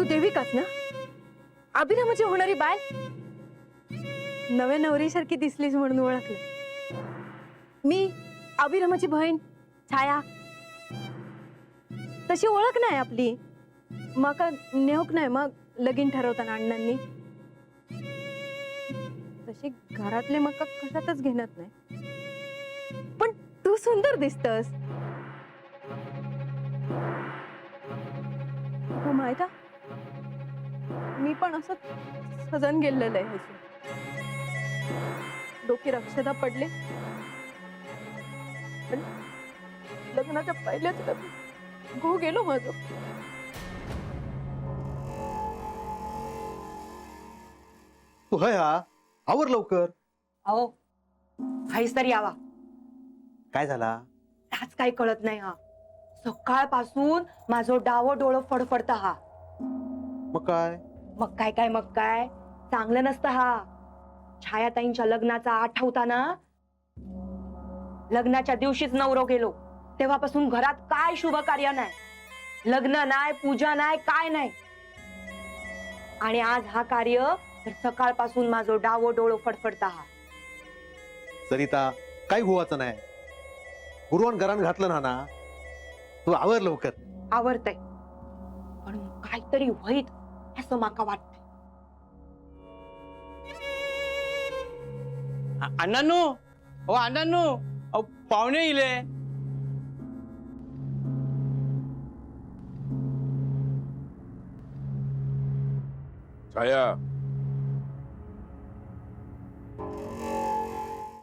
तू देविकाच ना, अभिरामाची होणारी बाय? नव्या नवरीसारखी दिसलीस म्हणून ओळखलं. मी अभिरामाची बहीण छाया. तशी ओळख नाही आपली. मग नेऊक नाही मग लगीन ठरवताना अण्णांनी. तशी घरातले मग कशातच घेणत नाही. पण तू सुंदर दिसतस. हो माहित आहे, मी पण असं सजन गेलेलं आहे. डोकी रक्षता पडले, पण लग्नाच्या पहिल्याच गो गेलो माझं. तू हय हा आवर लवकर. अहो काहीच तरी यावा. काय झाला? आज काही कळत नाही हा. सकाळपासून माझं डावं डोळं फडफडतं हा. मग काय? मग काय चांगलं नसतं हा. छायाताईंच्या लग्नाचा आठवता ना? लग्नाच्या दिवशीच नवरो गेलो. तेव्हापासून घरात काय शुभ कार्य नाही, लग्न नाही, पूजा नाही, काय नाही. आणि आज हा कार्य, तर सकाळपासून माझं डावं डोळं फडफडता हा. सरिता, काय हुवाचं नाही. गुरुवान घरान घातलं ना. तू आवर लवकर. आवडतंय, पण काहीतरी वाईट असं माका वाटतंय. अण्णांनो, ओ अण्णांनो, पाहुणे इले. छाया,